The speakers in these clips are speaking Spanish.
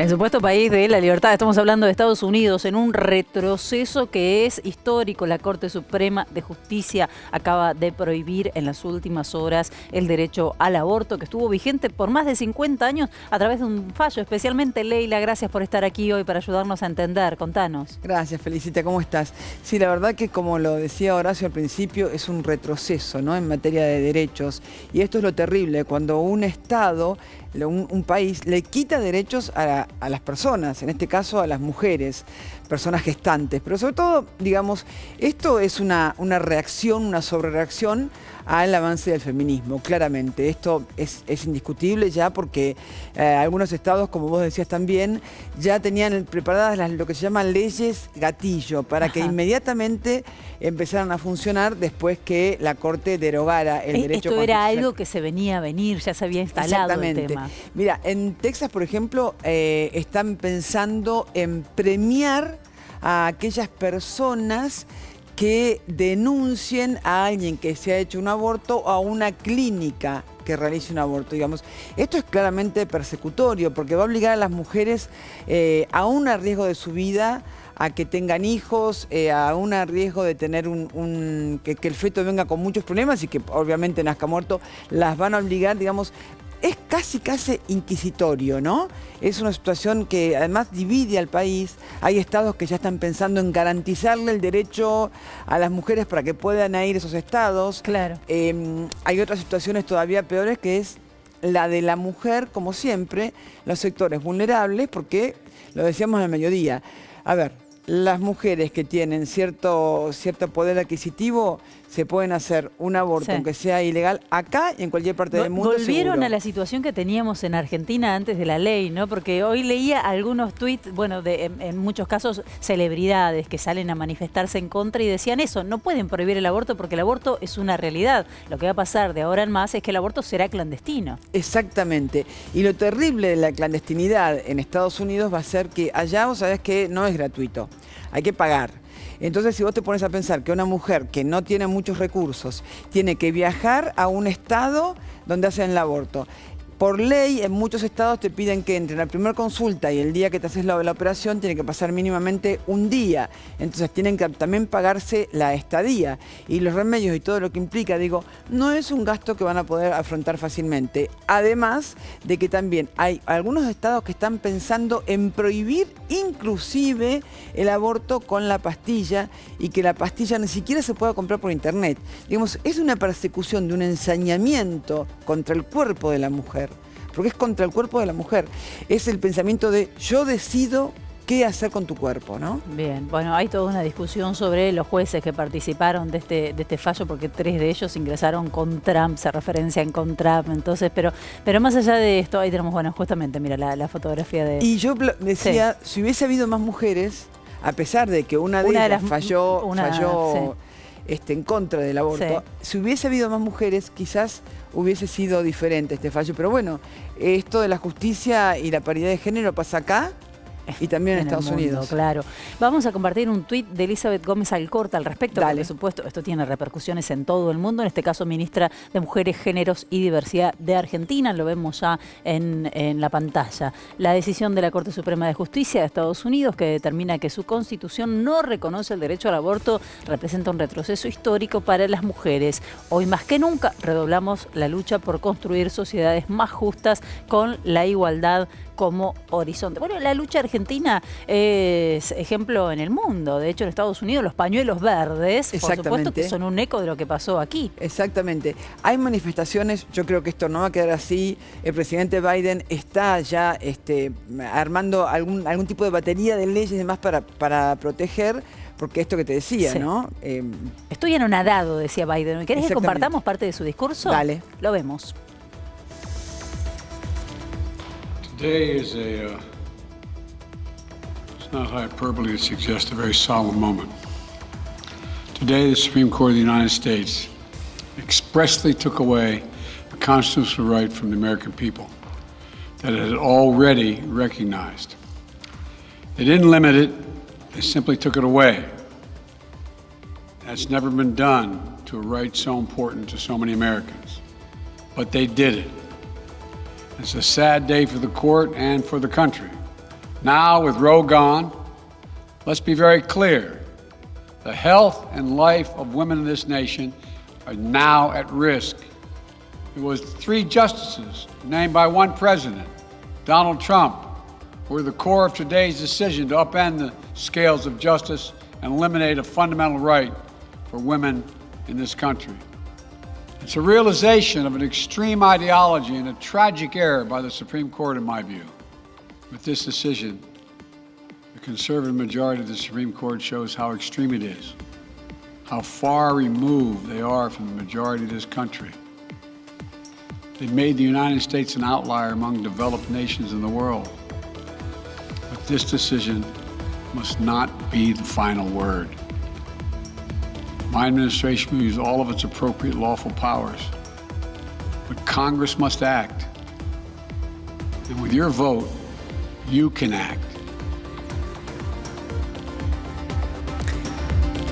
El supuesto país de la libertad, estamos hablando de Estados Unidos, en un retroceso que es histórico. La Corte Suprema de Justicia acaba de prohibir en las últimas horas el derecho al aborto, que estuvo vigente por más de 50 años a través de un fallo. Especialmente, Leila, gracias por estar aquí hoy para ayudarnos a entender. Contanos. Gracias, Felicita, ¿cómo estás? Sí, la verdad que, como lo decía Horacio al principio, es un retroceso, ¿no?, en materia de derechos. Y esto es lo terrible, cuando un Estado, un país, le quita derechos a las personas, en este caso a las mujeres, personas gestantes. Pero sobre todo, digamos, esto es una reacción, una sobrereacción al avance del feminismo, claramente. Esto es indiscutible ya, porque algunos estados, como vos decías también, ya tenían preparadas lo que se llaman leyes gatillo, para que inmediatamente empezaran a funcionar después que la Corte derogara el derecho constitucional. Esto era algo que se venía a venir, ya se había instalado el tema. Mira, en Texas, por ejemplo, están pensando en premiar a aquellas personas que denuncien a alguien que se ha hecho un aborto o a una clínica que realice un aborto, digamos. Esto es claramente persecutorio, porque va a obligar a las mujeres a un riesgo de su vida, a que tengan hijos, a un riesgo de tener que el feto venga con muchos problemas y que obviamente nazca muerto. Las van a obligar, digamos. Es casi inquisitorio, ¿no? Es una situación que además divide al país. Hay estados que ya están pensando en garantizarle el derecho a las mujeres para que puedan ir a esos estados. Claro. Hay otras situaciones todavía peores, que es la de la mujer, como siempre, los sectores vulnerables, porque lo decíamos al mediodía. A ver, las mujeres que tienen cierto poder adquisitivo se pueden hacer un aborto, aunque sea ilegal, acá y en cualquier parte del mundo. Volvieron a la situación que teníamos en Argentina antes de la ley, ¿no? Porque hoy leía algunos tuits, bueno, en muchos casos celebridades que salen a manifestarse en contra y decían eso: no pueden prohibir el aborto porque el aborto es una realidad. Lo que va a pasar de ahora en más es que el aborto será clandestino. Exactamente. Y lo terrible de la clandestinidad en Estados Unidos va a ser que allá, vos sabés que no es gratuito, hay que pagar. Entonces, si vos te pones a pensar que una mujer que no tiene muchos recursos tiene que viajar a un estado donde hacen el aborto. Por ley, en muchos estados te piden que entre la primera consulta y el día que te haces la operación tiene que pasar mínimamente un día. Entonces tienen que también pagarse la estadía y los remedios y todo lo que implica. Digo, no es un gasto que van a poder afrontar fácilmente. Además de que también hay algunos estados que están pensando en prohibir inclusive el aborto con la pastilla, y que la pastilla ni siquiera se pueda comprar por internet. Digamos, es una persecución, de un ensañamiento contra el cuerpo de la mujer. Porque es contra el cuerpo de la mujer. Es el pensamiento de yo decido qué hacer con tu cuerpo, ¿no? Bien, bueno, hay toda una discusión sobre los jueces que participaron de este fallo, porque 3 de ellos ingresaron con Trump, se referencian con Trump, entonces, pero más allá de esto, ahí tenemos, bueno, justamente, mira, la fotografía de... Y yo decía, si hubiese habido más mujeres, a pesar de que una de ellas falló en contra del aborto, si hubiese habido más mujeres, quizás hubiese sido diferente este fallo. Pero bueno, esto de la justicia y la paridad de género pasa acá y también en Estados Unidos. Claro. Vamos a compartir un tuit de Elizabeth Gómez Alcorta al respecto. Dale. Por supuesto, esto tiene repercusiones en todo el mundo. En este caso, ministra de Mujeres, Géneros y Diversidad de Argentina. Lo vemos ya en la pantalla. La decisión de la Corte Suprema de Justicia de Estados Unidos, que determina que su constitución no reconoce el derecho al aborto, representa un retroceso histórico para las mujeres. Hoy más que nunca redoblamos la lucha por construir sociedades más justas con la igualdad como horizonte. Bueno, la lucha argentina es ejemplo en el mundo. De hecho, en Estados Unidos los pañuelos verdes, por supuesto, que son un eco de lo que pasó aquí. Exactamente. Hay manifestaciones, yo creo que esto no va a quedar así. El presidente Biden está ya armando algún tipo de batería de leyes y demás para proteger, porque esto que te decía, ¿no? Estoy anonadado, decía Biden. ¿Querés que compartamos parte de su discurso? Dale. Lo vemos. Today is it's not hyperbole to suggest a very solemn moment. Today, the Supreme Court of the United States expressly took away a constitutional right from the American people that it had already recognized. They didn't limit it, they simply took it away. That's never been done to a right so important to so many Americans. But they did it. It's a sad day for the court and for the country. Now, with Roe gone, let's be very clear. The health and life of women in this nation are now at risk. It was 3 justices named by 1 president, Donald Trump, who were the core of today's decision to upend the scales of justice and eliminate a fundamental right for women in this country. It's a realization of an extreme ideology and a tragic error by the Supreme Court, in my view. With this decision, the conservative majority of the Supreme Court shows how extreme it is, how far removed they are from the majority of this country. They made the United States an outlier among developed nations in the world. But this decision must not be the final word. My administration will use all of its appropriate lawful powers, but Congress must act. And with your vote, you can act.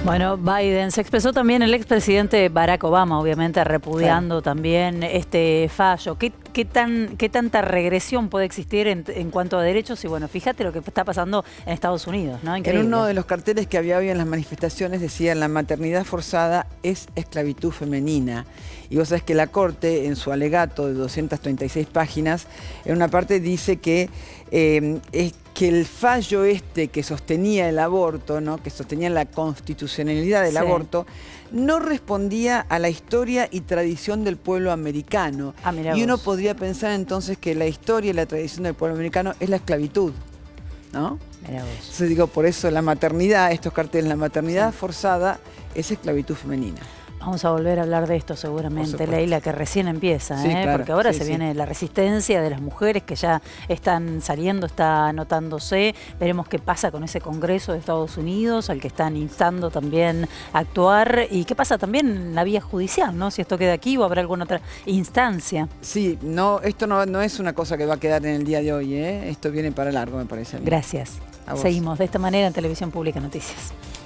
Bueno, Biden, se expresó también el expresidente Barack Obama, obviamente repudiando también este fallo. ¿Qué tanta regresión puede existir en cuanto a derechos? Y bueno, fíjate lo que está pasando en Estados Unidos, ¿no? Increíble. En uno de los carteles que había hoy en las manifestaciones decía: la maternidad forzada es esclavitud femenina. Y vos sabés que la Corte, en su alegato de 236 páginas, en una parte dice que que el fallo que sostenía el aborto, ¿no?, que sostenía la constitucionalidad del aborto, no respondía a la historia y tradición del pueblo americano. Y uno podría pensar entonces que la historia y la tradición del pueblo americano es la esclavitud, ¿no? Entonces digo, por eso la maternidad, estos carteles, la maternidad forzada es esclavitud femenina. Vamos a volver a hablar de esto seguramente, Leila, que recién empieza, claro, porque ahora se viene la resistencia de las mujeres que ya están saliendo, está anotándose. Veremos qué pasa con ese Congreso de Estados Unidos, al que están instando también a actuar. Y qué pasa también en la vía judicial, ¿no? Si esto queda aquí o habrá alguna otra instancia. Sí, no, esto no es una cosa que va a quedar en el día de hoy, ¿eh? Esto viene para largo, me parece a mí. Gracias. Seguimos de esta manera en Televisión Pública Noticias.